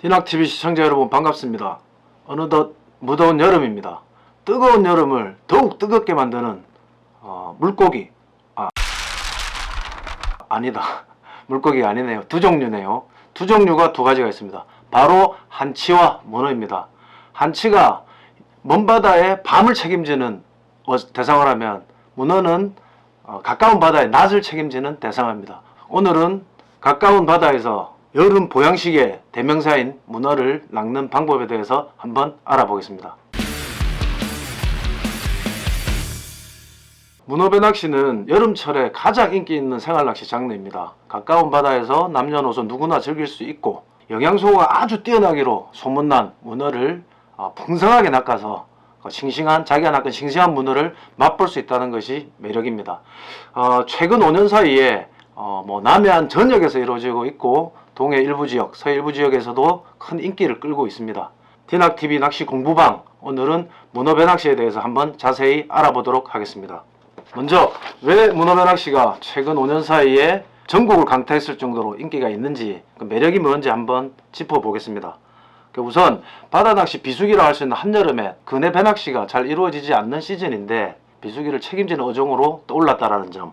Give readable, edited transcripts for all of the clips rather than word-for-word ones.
디낙TV 시청자 여러분 반갑습니다. 어느덧 무더운 여름입니다. 뜨거운 여름을 더욱 뜨겁게 만드는 물고기 아니다 물고기가 아니네요. 두 종류네요. 두 종류가 두 가지가 있습니다. 바로 한치와 문어입니다. 한치가 먼바다의 밤을 책임지는 대상을 하면 문어는 가까운 바다의 낮을 책임지는 대상입니다. 오늘은 가까운 바다에서 여름 보양식의 대명사인 문어를 낚는 방법에 대해서 한번 알아보겠습니다. 문어배 낚시는 여름철에 가장 인기 있는 생활낚시 장르입니다. 가까운 바다에서 남녀노소 누구나 즐길 수 있고 영양소가 아주 뛰어나기로 소문난 문어를 풍성하게 낚아서 싱싱한, 자기가 낚은 싱싱한 문어를 맛볼 수 있다는 것이 매력입니다. 최근 5년 사이에 남해안 전역에서 이루어지고 있고 동해 일부 지역, 서해 일부 지역에서도 큰 인기를 끌고 있습니다. 디낙TV 낚시 공부방, 오늘은 문어배 낚시에 대해서 한번 자세히 알아보도록 하겠습니다. 먼저 왜 문어배 낚시가 최근 5년 사이에 전국을 강타했을 정도로 인기가 있는지, 그 매력이 뭔지 한번 짚어보겠습니다. 우선 바다낚시 비수기라고 할 수 있는 한여름에 근해 배낚시가 잘 이루어지지 않는 시즌인데 비수기를 책임지는 어종으로 떠올랐다라는 점,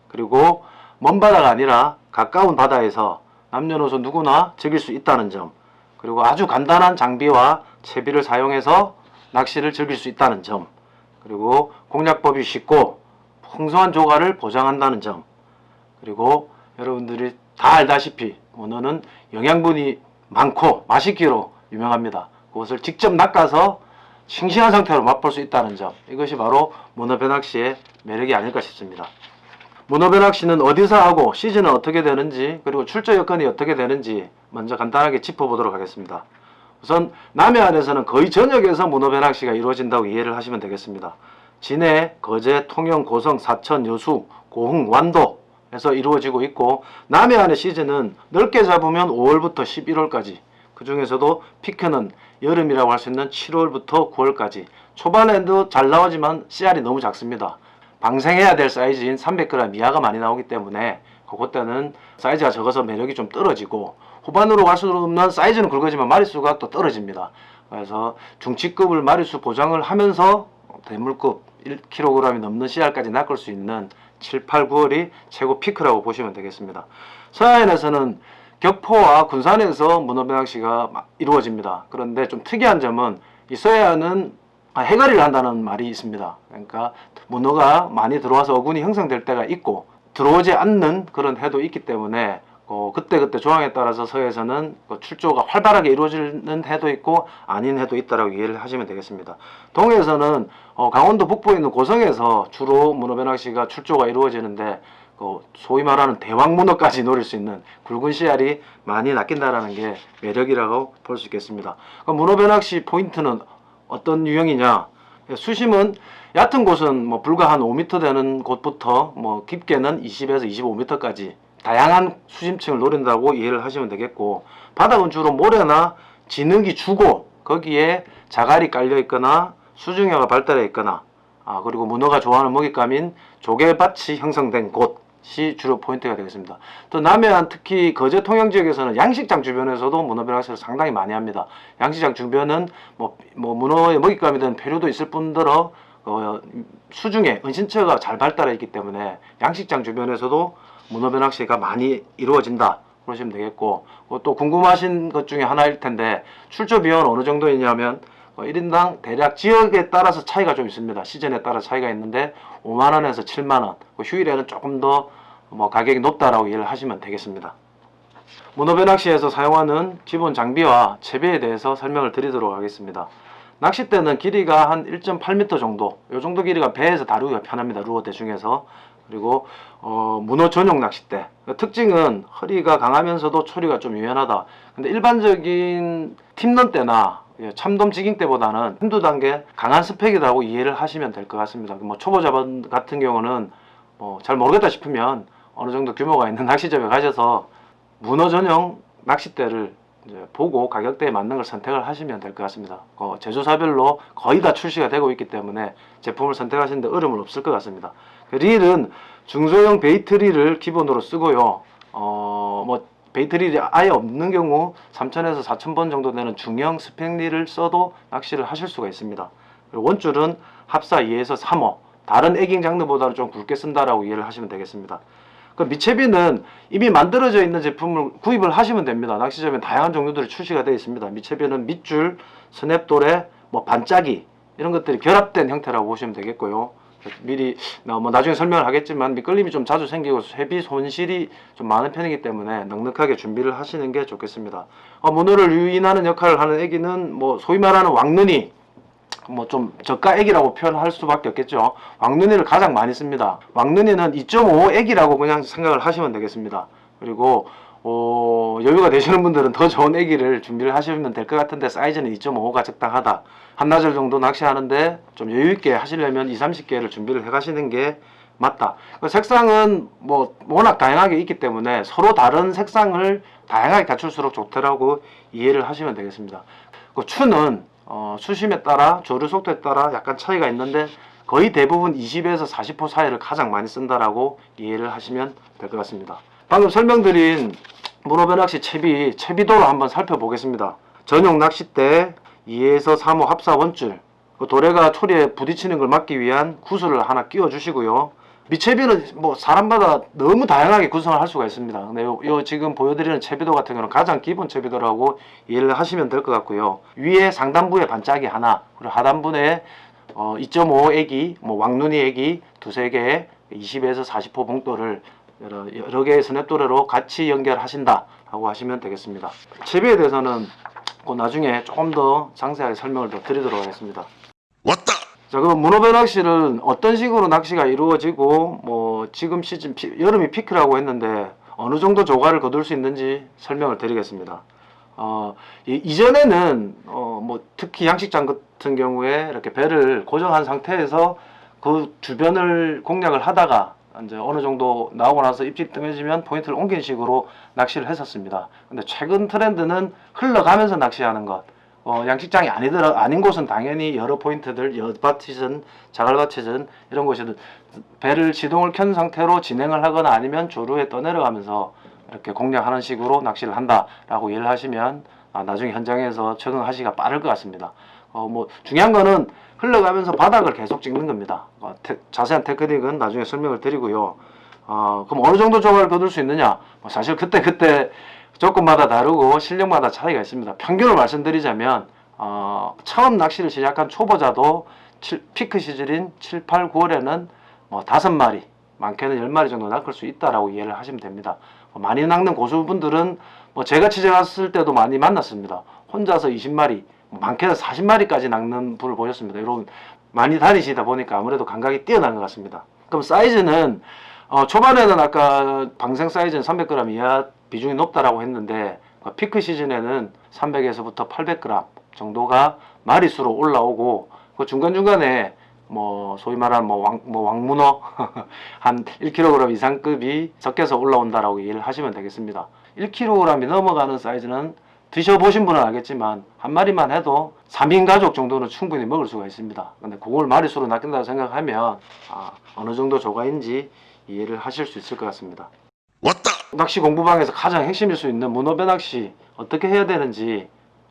그리고 먼 바다가 아니라 가까운 바다에서 남녀노소 누구나 즐길 수 있다는 점, 그리고 아주 간단한 장비와 채비를 사용해서 낚시를 즐길 수 있다는 점, 그리고 공략법이 쉽고 풍성한 조과를 보장한다는 점, 그리고 여러분들이 다 알다시피 문어는 영양분이 많고 맛있기로 유명합니다. 그것을 직접 낚아서 싱싱한 상태로 맛볼 수 있다는 점, 이것이 바로 문어배 낚시의 매력이 아닐까 싶습니다. 문어배 낚시는 어디서 하고 시즌은 어떻게 되는지, 그리고 출조 여건이 어떻게 되는지 먼저 간단하게 짚어보도록 하겠습니다. 우선 남해안에서는 거의 전역에서 문어배 낚시가 이루어진다고 이해를 하시면 되겠습니다. 진해, 거제, 통영, 고성, 사천, 여수, 고흥, 완도에서 이루어지고 있고, 남해안의 시즌은 넓게 잡으면 5월부터 11월까지, 그 중에서도 피크는 여름이라고 할 수 있는 7월부터 9월까지. 초반에도 잘 나오지만 씨알이 너무 작습니다. 방생해야 될 사이즈인 300g 이하가 많이 나오기 때문에 그때는 사이즈가 적어서 매력이 좀 떨어지고, 후반으로 갈수록 없는 사이즈는 굵어지면 마리수가 또 떨어집니다. 그래서 중치급을 마리수 보장을 하면서 대물급 1kg이 넘는 씨알까지 낚을 수 있는 7, 8, 9월이 최고 피크라고 보시면 되겠습니다. 서해안에서는 격포와 군산에서 문어배 낚시가 이루어집니다. 그런데 좀 특이한 점은 이 서해안은 해가리를 한다는 말이 있습니다. 그러니까 문어가 많이 들어와서 어군이 형성될 때가 있고 들어오지 않는 그런 해도 있기 때문에 그때그때 조항에 따라서 서해에서는 출조가 활발하게 이루어지는 해도 있고 아닌 해도 있다라고 이해를 하시면 되겠습니다. 동해에서는 강원도 북부에 있는 고성에서 주로 문어배 낚시가 출조가 이루어지는데 소위 말하는 대왕문어까지 노릴 수 있는 굵은 씨알이 많이 낚인다라는 게 매력이라고 볼 수 있겠습니다. 문어배 낚시 포인트는 어떤 유형이냐? 수심은 얕은 곳은 불과 한 5m 되는 곳부터 깊게는 20에서 25m까지 다양한 수심층을 노린다고 이해를 하시면 되겠고, 바닥은 주로 모래나 진흙이 주고 거기에 자갈이 깔려 있거나 수중해가 발달해 있거나 그리고 문어가 좋아하는 먹잇감인 조개밭이 형성된 곳이 주로 포인트가 되겠습니다. 또 남해안, 특히 거제 통영 지역에서는 양식장 주변에서도 문어배 낚시를 상당히 많이 합니다. 양식장 주변은 문어의 먹잇감이 되는 표류도 있을 뿐더러 수중에 은신처가 잘 발달해 있기 때문에 양식장 주변에서도 문어배 낚시가 많이 이루어진다 그러시면 되겠고, 또 궁금하신 것 중에 하나일 텐데 출조 비용은 어느 정도이냐면 1인당 대략 지역에 따라서 차이가 좀 있습니다. 시즌에 따라 차이가 있는데 5만원에서 7만원, 휴일에는 조금 더 가격이 높다라고 이해를 하시면 되겠습니다. 문어배 낚시에서 사용하는 기본 장비와 채비에 대해서 설명을 드리도록 하겠습니다. 낚싯대는 길이가 한 1.8m 정도, 이 정도 길이가 배에서 다루기가 편합니다. 루어 대중에서. 그리고 문어 전용 낚싯대, 특징은 허리가 강하면서도 초리가 좀 유연하다. 근데 일반적인 팀넌대나 참돔 지깅대보다는 한두 단계 강한 스펙이라고 이해를 하시면 될 것 같습니다. 초보자분 같은 경우는 잘 모르겠다 싶으면 어느 정도 규모가 있는 낚시점에 가셔서 문어 전용 낚싯대를 보고 가격대에 맞는 걸 선택을 하시면 될 것 같습니다. 제조사별로 거의 다 출시가 되고 있기 때문에 제품을 선택하시는데 어려움은 없을 것 같습니다. 릴은 중소형 베이트 릴을 기본으로 쓰고요. 베이트릴이 아예 없는 경우 3,000에서 4,000번 정도 되는 중형 스팽릴을 써도 낚시를 하실 수가 있습니다. 그리고 원줄은 합사 2에서 3호, 다른 에깅 장르보다는 좀 굵게 쓴다라고 이해를 하시면 되겠습니다. 그 미채비는 이미 만들어져 있는 제품을 구입을 하시면 됩니다. 낚시점에 다양한 종류들이 출시가 되어 있습니다. 미채비는 밑줄, 스냅돌에 뭐 반짝이 이런 것들이 결합된 형태라고 보시면 되겠고요. 미리 뭐 나중에 설명을 하겠지만 미끌림이 좀 자주 생기고 회비 손실이 좀 많은 편이기 때문에 넉넉하게 준비를 하시는 게 좋겠습니다. 문어를 유인하는 역할을 하는 애기는 뭐 소위 말하는 왕눈이, 뭐 좀 저가 애기라고 표현할 수밖에 없겠죠. 왕눈이를 가장 많이 씁니다. 왕눈이는 2.5 애기라고 그냥 생각을 하시면 되겠습니다. 그리고 여유가 되시는 분들은 더 좋은 애기를 준비를 하시면 될 것 같은데 사이즈는 2.5가 적당하다. 한나절 정도 낚시하는데 좀 여유있게 하시려면 20-30개를 준비를 해 가시는 게 맞다. 색상은 뭐 워낙 다양하게 있기 때문에 서로 다른 색상을 다양하게 갖출수록 좋더라고 이해를 하시면 되겠습니다. 그 추는 수심에 따라 조류 속도에 따라 약간 차이가 있는데 거의 대부분 20에서 40호 사이를 가장 많이 쓴다라고 이해를 하시면 될 것 같습니다. 방금 설명드린 문어배 낚시 채비도로 한번 살펴보겠습니다. 전용 낚싯대 2에서 3호 합사 원줄, 그 도래가 초리에 부딪히는 걸 막기 위한 구슬을 하나 끼워 주시고요. 미채비는 뭐 사람마다 너무 다양하게 구성을 할 수가 있습니다. 근데 요 지금 보여드리는 채비도 같은 경우는 가장 기본 채비도라고 이해를 하시면 될 것 같고요. 위에 상단부에 반짝이 하나, 그리고 하단부에 2.5 애기, 뭐 왕눈이 애기 두세 개의 20에서 40호 봉돌을 여러 개의 스냅도레로 같이 연결하신다 라고 하시면 되겠습니다. 채비에 대해서는 나중에 조금 더 상세하게 설명을 더 드리도록 하겠습니다. 왔다! 자, 그럼 문어배 낚시는 어떤 식으로 낚시가 이루어지고 뭐 지금 시즌 여름이 피크라고 했는데 어느 정도 조과를 거둘 수 있는지 설명을 드리겠습니다. 이전에는 뭐 특히 양식장 같은 경우에 이렇게 배를 고정한 상태에서 그 주변을 공략을 하다가 이제 어느 정도 나오고 나서 입질이 뜸해지면 포인트를 옮기는 식으로 낚시를 했었습니다. 근데 최근 트렌드는 흘러가면서 낚시하는 것. 양식장이 아닌 곳은 당연히 여러 포인트들, 여밭이든 자갈밭이든 이런 곳이든 배를 시동을 켠 상태로 진행을 하거나 아니면 조류에 떠내려가면서 이렇게 공략하는 식으로 낚시를 한다라고 이해를 하시면 나중에 현장에서 적응하시기가 빠를 것 같습니다. 뭐 중요한 거는 흘러가면서 바닥을 계속 찍는 겁니다. 자세한 테크닉은 나중에 설명을 드리고요. 그럼 어느 정도 조과를 거둘 수 있느냐? 사실 그때 조건마다 다르고 실력마다 차이가 있습니다. 평균을 말씀드리자면 처음 낚시를 시작한 초보자도 피크 시즌인 7, 8, 9월에는 뭐 5마리, 많게는 10마리 정도 낚을 수 있다라고 이해를 하시면 됩니다. 많이 낚는 고수분들은 뭐 제가 취재갔을 때도 많이 만났습니다. 혼자서 20마리, 많게는 40마리까지 낚는 분을 보셨습니다. 여러분 많이 다니시다 보니까 아무래도 감각이 뛰어난 것 같습니다. 그럼 사이즈는 초반에는 아까 방생 사이즈는 300g 이하 비중이 높다라고 했는데 피크 시즌에는 300에서부터 800g 정도가 마리수로 올라오고 그 중간중간에 뭐 소위 말하는 왕문어 한 1kg 이상급이 섞여서 올라온다라고 이해를 하시면 되겠습니다. 1kg이 넘어가는 사이즈는 드셔보신 분은 알겠지만 한 마리만 해도 3인 가족 정도는 충분히 먹을 수가 있습니다. 근데 그걸 마리수로 낚인다고 생각하면 어느 정도 조과인지 이해를 하실 수 있을 것 같습니다. 왔다! 낚시 공부방에서 가장 핵심일 수 있는 문어배 낚시 어떻게 해야 되는지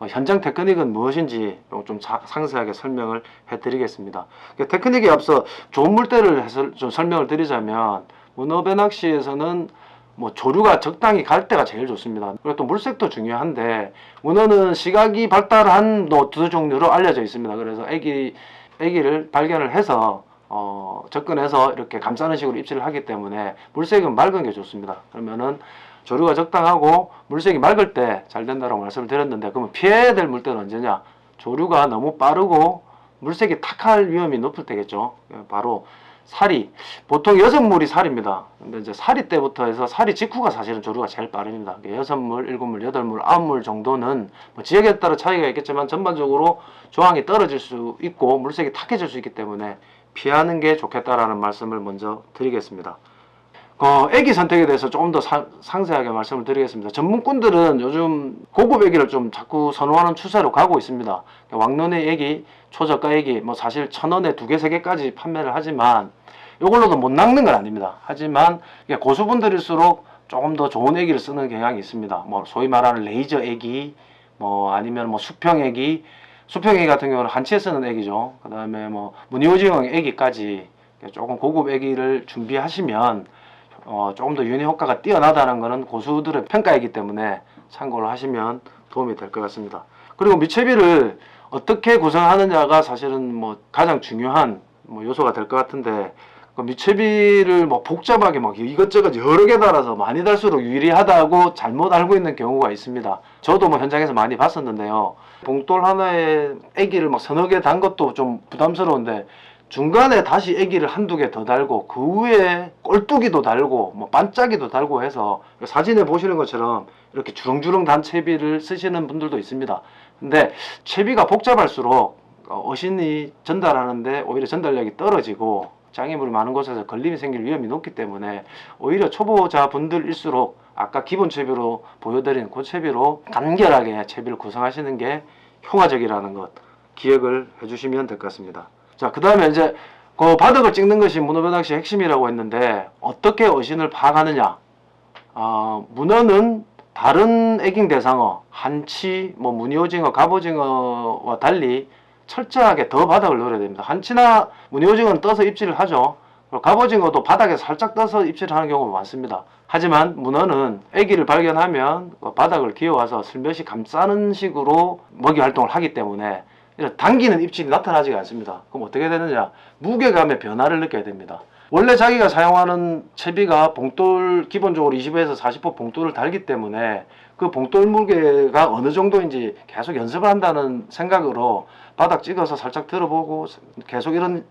현장 테크닉은 무엇인지 좀 상세하게 설명을 해드리겠습니다. 테크닉에 앞서 좋은 물때를 좀 설명을 드리자면 문어배 낚시에서는 뭐 조류가 적당히 갈 때가 제일 좋습니다. 그리고 또 물색도 중요한데 문어는 시각이 발달한 두 종류로 알려져 있습니다. 그래서 애기를 발견을 해서 접근해서 이렇게 감싸는 식으로 입질을 하기 때문에 물색은 맑은 게 좋습니다. 그러면은 조류가 적당하고 물색이 맑을 때 잘 된다고 말씀을 드렸는데 그러면 피해야 될 물때는 언제냐? 조류가 너무 빠르고 물색이 탁할 위험이 높을 때겠죠. 바로 사리, 보통 6물이 사리입니다. 근데 이제 사리 때부터 해서 사리 직후가 사실은 조류가 제일 빠릅니다. 6물, 7물, 8물, 9물 정도는 뭐 지역에 따라 차이가 있겠지만 전반적으로 조항이 떨어질 수 있고 물색이 탁해질 수 있기 때문에 피하는 게 좋겠다라는 말씀을 먼저 드리겠습니다. 애기 선택에 대해서 조금 더 상세하게 말씀을 드리겠습니다. 전문꾼들은 요즘 고급 애기를 좀 자꾸 선호하는 추세로 가고 있습니다. 왕눈의 애기, 초저가 애기, 뭐 사실 1,000원에 2개, 3개까지 판매를 하지만 이걸로도 못 낚는 건 아닙니다. 하지만 고수분들일수록 조금 더 좋은 애기를 쓰는 경향이 있습니다. 뭐 소위 말하는 레이저 애기, 뭐 아니면 뭐 수평 애기, 수평 애기 같은 경우는 한치에 쓰는 애기죠. 그 다음에 뭐 무늬오징어 애기까지 조금 고급 애기를 준비하시면 조금 더 윤회 효과가 뛰어나다는 것은 고수들의 평가이기 때문에 참고를 하시면 도움이 될 것 같습니다. 그리고 미채비를 어떻게 구성하느냐가 사실은 뭐 가장 중요한 뭐 요소가 될 것 같은데, 그 미채비를 뭐 복잡하게 막 이것저것 여러 개 달아서 많이 달수록 유리하다고 잘못 알고 있는 경우가 있습니다. 저도 뭐 현장에서 많이 봤었는데요. 봉돌 하나에 애기를 막 서너 개 단 것도 좀 부담스러운데, 중간에 다시 애기를 한두 개 더 달고 그 위에 꼴뚜기도 달고 뭐 반짝이도 달고 해서 사진에 보시는 것처럼 이렇게 주렁주렁 단 채비를 쓰시는 분들도 있습니다. 근데 채비가 복잡할수록 어신이 전달하는데 오히려 전달력이 떨어지고 장애물이 많은 곳에서 걸림이 생길 위험이 높기 때문에 오히려 초보자 분들일수록 아까 기본 채비로 보여드린 그 채비로 간결하게 채비를 구성하시는 게 효과적이라는 것 기억을 해주시면 될 것 같습니다. 자, 그 다음에 이제 그 바닥을 찍는 것이 문어변낚시의 핵심이라고 했는데, 어떻게 어신을 파악하느냐. 문어는 다른 애깅 대상어, 한치, 뭐 무늬오징어, 갑오징어와 달리 철저하게 더 바닥을 노려야 됩니다. 한치나 무늬오징어는 떠서 입질을 하죠. 그리고 갑오징어도 바닥에 살짝 떠서 입질을 하는 경우가 많습니다. 하지만 문어는 애기를 발견하면 바닥을 기어와서 슬며시 감싸는 식으로 먹이 활동을 하기 때문에 이런 당기는 입질이 나타나지가 않습니다. 그럼 어떻게 되느냐? 무게감의 변화를 느껴야 됩니다. 원래 자기가 사용하는 채비가 봉돌 기본적으로 25에서 40호 봉돌을 달기 때문에 그 봉돌 무게가 어느 정도인지 계속 연습을 한다는 생각으로 바닥 찍어서 살짝 들어보고 계속 이런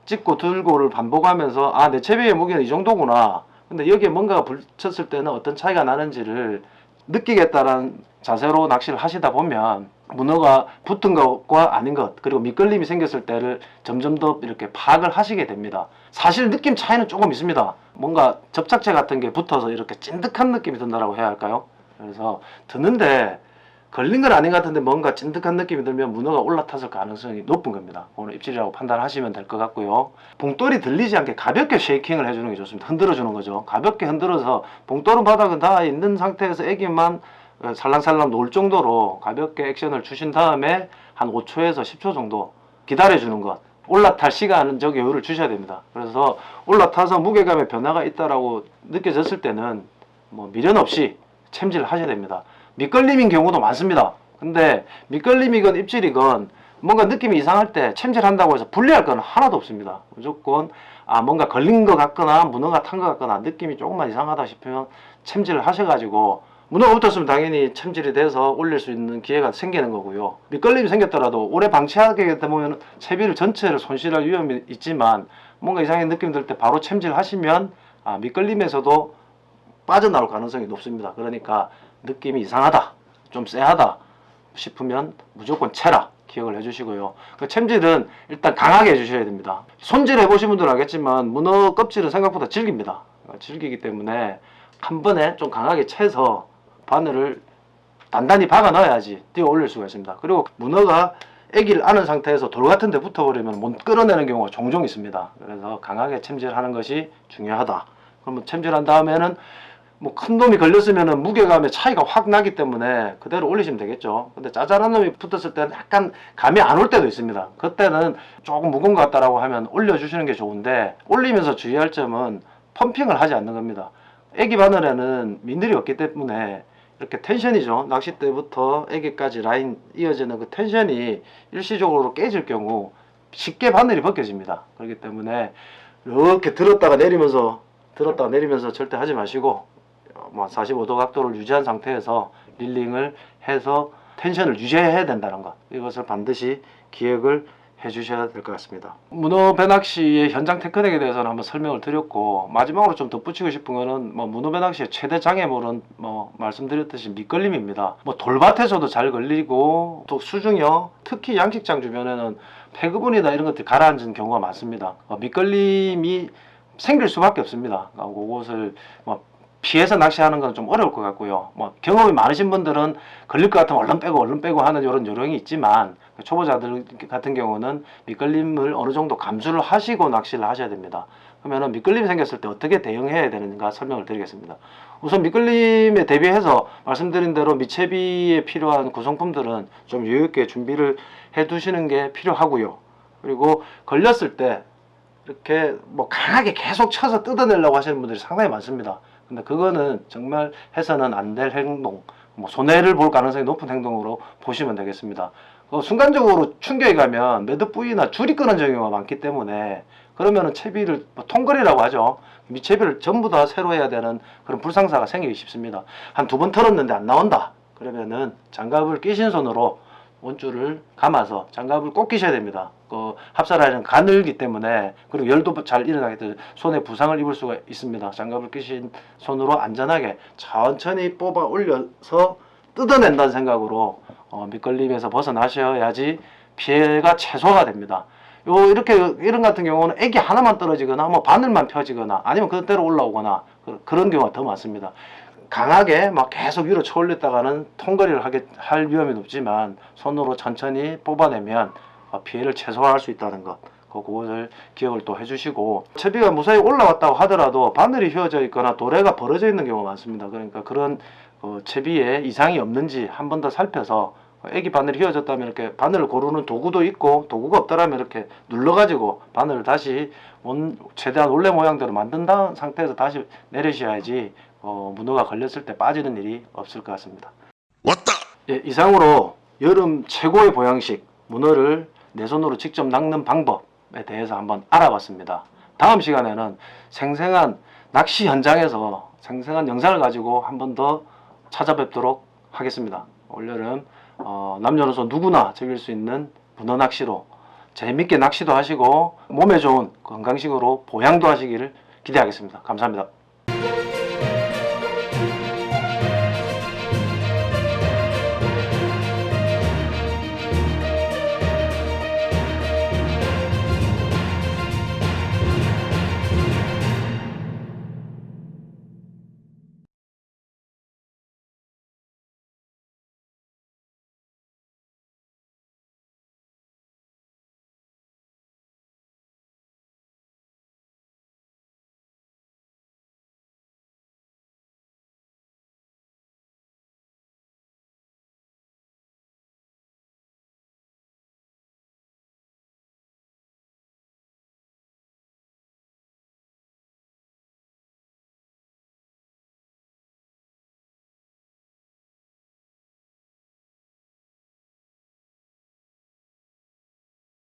찍고 들고를 반복하면서 내 채비의 무게는 이 정도구나. 근데 여기에 뭔가가 붙였을 때는 어떤 차이가 나는지를 느끼겠다는 자세로 낚시를 하시다 보면 문어가 붙은 것과 아닌 것, 그리고 밑걸림이 생겼을 때를 점점 더 이렇게 파악을 하시게 됩니다. 사실 느낌 차이는 조금 있습니다. 뭔가 접착제 같은 게 붙어서 이렇게 찐득한 느낌이 든다고 해야 할까요? 그래서 드는데 걸린 건 아닌 것 같은데 뭔가 찐득한 느낌이 들면 문어가 올라탔을 가능성이 높은 겁니다. 오늘 입질이라고 판단하시면 될 것 같고요. 봉돌이 들리지 않게 가볍게 쉐이킹을 해주는 게 좋습니다. 흔들어 주는 거죠. 가볍게 흔들어서 봉돌은 바닥은 다 있는 상태에서 애기만 살랑살랑 놓을 정도로 가볍게 액션을 주신 다음에 한 5초에서 10초 정도 기다려주는 것. 올라탈 시간적 여유를 주셔야 됩니다. 그래서 올라타서 무게감의 변화가 있다라고 느껴졌을 때는 뭐 미련 없이 챔질을 하셔야 됩니다. 밑걸림인 경우도 많습니다. 근데 밑걸림이건 입질이건 뭔가 느낌이 이상할 때 챔질한다고 해서 불리할 건 하나도 없습니다. 무조건 뭔가 걸린 것 같거나 문어가 탄 것 같거나 느낌이 조금만 이상하다 싶으면 챔질을 하셔가지고 문어가 붙었으면 당연히 챔질이 돼서 올릴 수 있는 기회가 생기는 거고요. 밑걸림이 생겼더라도 오래 방치하게 되면 채비를 전체를 손실할 위험이 있지만 뭔가 이상한 느낌 들 때 바로 챔질 하시면 밑걸림에서도 빠져나올 가능성이 높습니다. 그러니까 느낌이 이상하다, 좀 쎄하다 싶으면 무조건 채라 기억을 해주시고요. 그 챔질은 일단 강하게 해주셔야 됩니다. 손질 해보신 분들은 알겠지만 문어 껍질은 생각보다 질깁니다. 질기기 때문에 한 번에 좀 강하게 채서 바늘을 단단히 박아 넣어야지 뛰어 올릴 수가 있습니다. 그리고 문어가 애기를 안은 상태에서 돌 같은 데 붙어버리면 못 끌어내는 경우가 종종 있습니다. 그래서 강하게 챔질하는 것이 중요하다. 그러면 챔질한 다음에는 뭐 큰 놈이 걸렸으면 무게감의 차이가 확 나기 때문에 그대로 올리시면 되겠죠. 근데 짜잘한 놈이 붙었을 때는 약간 감이 안 올 때도 있습니다. 그때는 조금 무거운 것 같다라고 하면 올려주시는 게 좋은데, 올리면서 주의할 점은 펌핑을 하지 않는 겁니다. 애기 바늘에는 미늘이 없기 때문에 이렇게 텐션이죠. 낚싯대부터 애기까지 라인 이어지는 그 텐션이 일시적으로 깨질 경우 쉽게 바늘이 벗겨집니다. 그렇기 때문에 이렇게 들었다가 내리면서 절대 하지 마시고 45도 각도를 유지한 상태에서 릴링을 해서 텐션을 유지해야 된다는 것, 이것을 반드시 기억을 해주셔야 될 것 같습니다. 문어 배낚시의 현장 테크닉에 대해서는 한번 설명을 드렸고, 마지막으로 좀 덧붙이고 싶은 거는 문어 배낚시의 최대 장애물은 말씀드렸듯이 밑걸림입니다. 돌밭에서도 잘 걸리고 또 수중요, 특히 양식장 주변에는 폐그분이나 이런 것들이 가라앉은 경우가 많습니다. 밑걸림이 생길 수밖에 없습니다. 그것을 피해서 낚시하는 건 좀 어려울 것 같고요. 경험이 많으신 분들은 걸릴 것 같으면 얼른 빼고 하는 이런 요령이 있지만, 초보자들 같은 경우는 밑걸림을 어느 정도 감수를 하시고 낚시를 하셔야 됩니다. 그러면 밑걸림이 생겼을 때 어떻게 대응해야 되는가 설명을 드리겠습니다. 우선 미끌림에 대비해서 말씀드린 대로 미채비에 필요한 구성품들은 좀 여유있게 준비를 해 두시는 게 필요하고요. 그리고 걸렸을 때 이렇게 뭐 강하게 계속 쳐서 뜯어내려고 하시는 분들이 상당히 많습니다. 근데 그거는 정말 해서는 안 될 행동, 뭐 손해를 볼 가능성이 높은 행동으로 보시면 되겠습니다. 순간적으로 충격이 가면 매듭 부위나 줄이 끊어지는 경우가 많기 때문에 그러면은 채비를 뭐 통걸이라고 하죠. 밑채비를 전부 다 새로 해야 되는 그런 불상사가 생기기 쉽습니다. 한 2번 털었는데 안 나온다. 그러면은 장갑을 끼신 손으로 원줄을 감아서 장갑을 꼭 끼셔야 됩니다. 그 합사라는 가늘기 때문에, 그리고 열도 잘 일어나기 때문에 손에 부상을 입을 수가 있습니다. 장갑을 끼신 손으로 안전하게 천천히 뽑아 올려서 뜯어낸다는 생각으로 밑걸림에서 벗어나셔야지 피해가 최소화가 됩니다. 이렇게 이런 같은 경우는 액이 하나만 떨어지거나 뭐 바늘만 펴지거나 아니면 그대로 올라오거나 그런 경우가 더 많습니다. 강하게 막 계속 위로 쳐올렸다가는 통거리를 할 위험이 높지만 손으로 천천히 뽑아내면 피해를 최소화할 수 있다는 것, 그것을 기억을 또 해주시고, 채비가 무사히 올라왔다고 하더라도 바늘이 휘어져 있거나 도래가 벌어져 있는 경우가 많습니다. 그러니까 그런 채비에 이상이 없는지 한 번 더 살펴서, 애기 바늘이 휘어졌다면 이렇게 바늘을 고르는 도구도 있고, 도구가 없더라면 이렇게 눌러가지고 바늘을 다시 최대한 원래 모양대로 만든 상태에서 다시 내리셔야지 문어가 걸렸을 때 빠지는 일이 없을 것 같습니다. 왔다! 예, 이상으로 여름 최고의 보양식 문어를 내 손으로 직접 낚는 방법에 대해서 한번 알아봤습니다. 다음 시간에는 생생한 낚시 현장에서 생생한 영상을 가지고 한 번 더 찾아뵙도록 하겠습니다. 올여름 남녀노소 누구나 즐길 수 있는 문어 낚시로 재밌게 낚시도 하시고 몸에 좋은 건강식으로 보양도 하시기를 기대하겠습니다. 감사합니다.